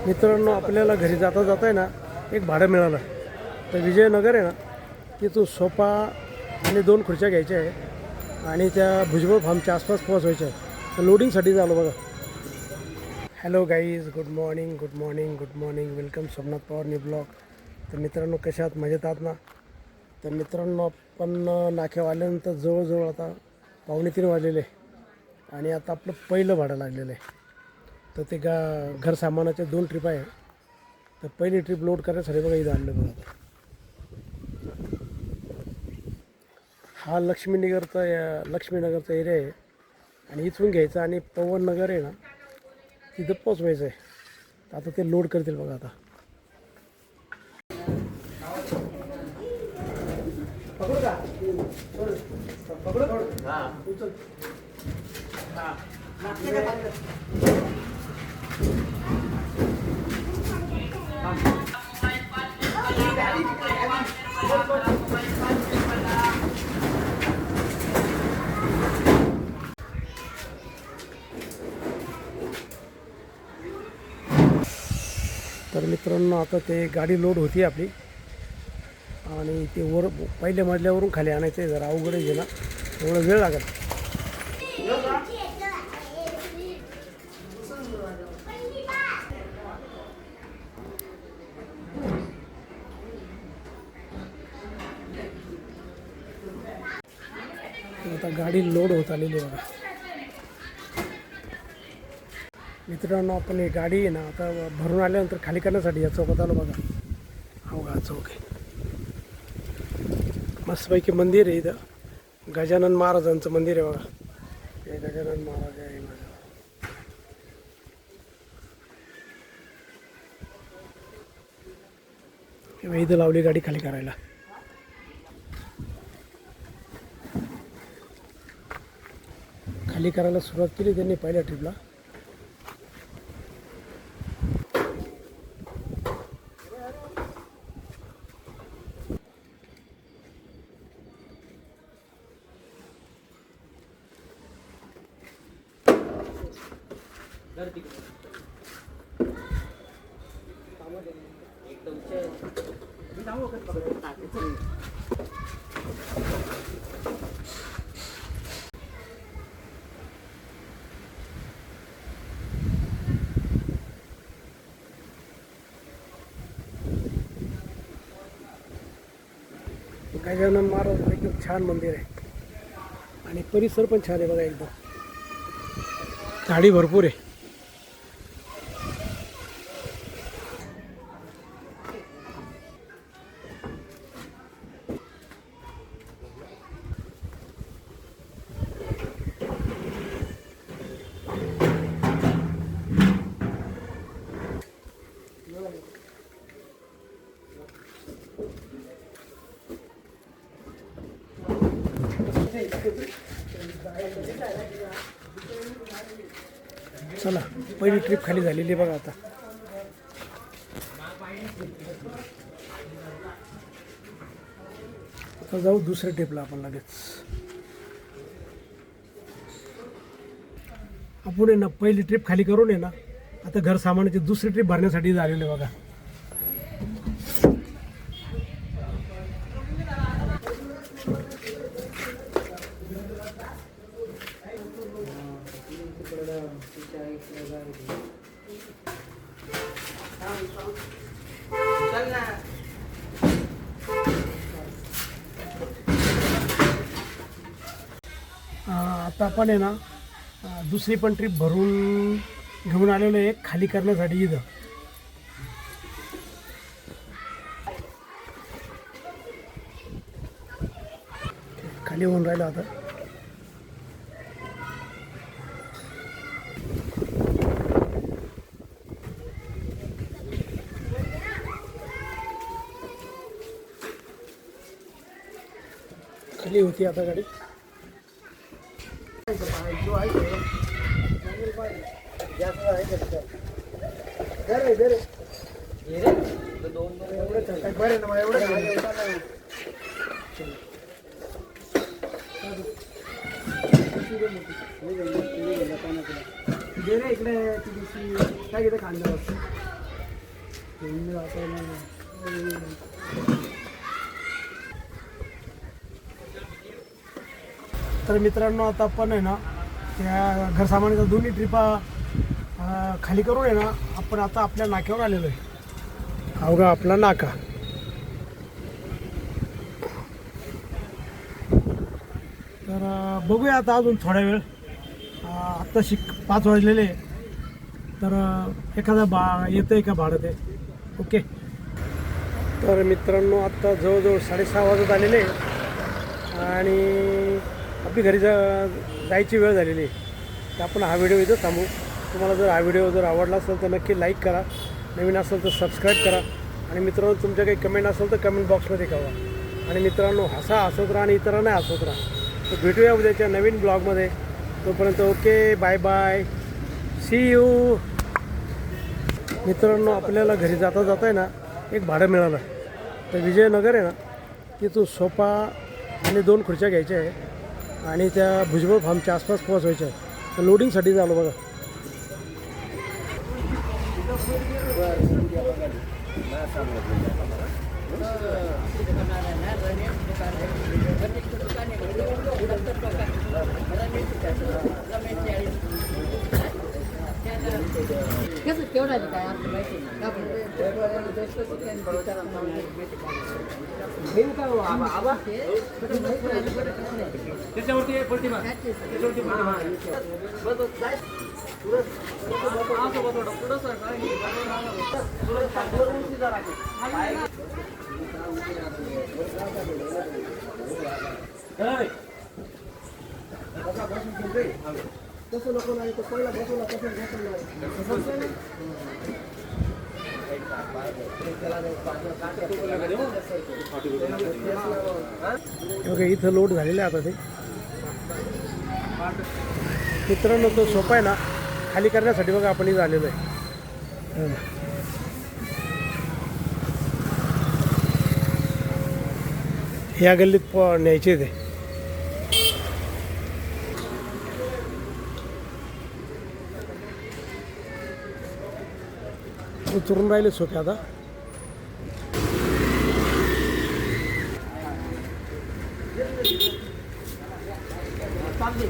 मित्रांनो, आपल्याला घरी जाता जाता आहे ना एक भाडं मिळालं. तर विजयनगर आहे ना, तिथून सोफा आणि 2 खुर्च्या घ्यायच्या आहे आणि त्या भुजबळ फार्मच्या आसपास पोहोचवायच्या आहे. तर लोडिंगसाठी झालं बघा. Hello guys, good morning good morning good morning. Welcome Somnath Pawar new blog. तर मित्रांनो, कशा आहात? मजेत आहात ना? तर मित्रांनो, आपण नाक्यावर आल्यानंतर जवळजवळ आता 2:45 वाजलेले आणि आता आपलं पहिलं भाडं लागलेलं आहे. तर ते घर सामानाचे 2 ट्रिप आहे. तर पहिली ट्रिप लोड करण्यासाठी बघा इथं आणलं बघा. हा लक्ष्मीनगरचा एरिया आहे आणि इथून घ्यायचं आणि पवननगर आहे ना, तिथं पोचवायचं आहे. तर आता ते लोड करतील बघा. आता तर मित्रांनो, आता ते गाडी लोड होती आपली आणि ते पहिल्या मजल्यावरून खाली आणायचं आहे. जरा अवघड आहे ना, एवढा वेळ लागेल. आता गाडी लोड होत आलेली आहे बघा. मित्रांनो, आपण ही गाडी आहे ना आता भरून आल्यानंतर खाली करण्यासाठी या चौकात आलो बघा. हो का, चौक आहे. मस्तपैकी मंदिर आहे इथं. गजानन महाराजांचं मंदिर आहे बघा. हे गजानन महाराज आहे माझा. इथं लावली गाडी खाली करायला. खाली करायला सुरुवात केली त्यांनी पहिल्या ट्रिपला. गजानन महाराज एकदम छान मंदिर आहे आणि परिसर पण छान आहे बघा. एकदम झाडी भरपूर आहे. चला, पहिली ट्रिप खाली झालेली बघा. आता जाऊ दुसऱ्या ट्रिपला आपण लगेच. आपण आहे ना पहिली ट्रिप खाली करून आहे ना, आता घर सामानाची दुसरी ट्रिप भरण्यासाठी झालेली बघा. आता आपण आहे ना दुसरी पण ट्रिप भरून घेऊन आलेलो आहे खाली करण्यासाठी. इथं खाली होऊन राहिलं आता. खाली होती आता गाडी. इकडे काय खांद्यावर तर मित्रांनो आता आपण आहे ना त्या घर सामानाच्या दोन्ही ट्रिपा खाली करून आहे ना आपण आता आपल्या नाक्यावर आलेलो आहे. अवघा आपला नाका. तर बघूया आता अजून थोडा वेळ. आत्ता 5 वाजलेले आहे. तर एखादा येतं आहे का भाडं ते. ओके. तर मित्रांनो आत्ता जवळजवळ 6:30 वाजत आलेले आहे आणि आपली घरी जायची वेळ झालेली आहे. तर आपण हा व्हिडिओ इथं थांबू. तुम्हाला जर हा व्हिडिओ जर आवडला असेल तर नक्की लाईक करा, नवीन असेल तर सबस्क्राईब करा आणि मित्रांनो तुमच्या काही कमेंट असेल तर कमेंट बॉक्समध्ये कळवा. आणि मित्रांनो हसत राहा आणि इतरांना हसवत राहा. तर भेटूया उद्याच्या नवीन ब्लॉगमध्ये. तोपर्यंत okay, bye bye, see you. मित्रांनो आपल्याला घरी जाता आहे ना एक भाडं मिळालं. तर विजयनगर आहे ना तिथून सोफा आणि 2 खुर्च्या घ्यायच्या आहे आणि त्या भुजबळ फार्मच्या आसपास पोहोचवायच्या आहे. तर लोडिंगसाठी झालं बघा. ओके, इथं लोड झालेलं आहे आता ते. मित्रांनो तो सोफा आहे ना खाली करण्यासाठी बघा आपण इथं आलेलो आहे. या गल्लीत न्यायचे ते. उतरून राहिले सोफे आता. चालते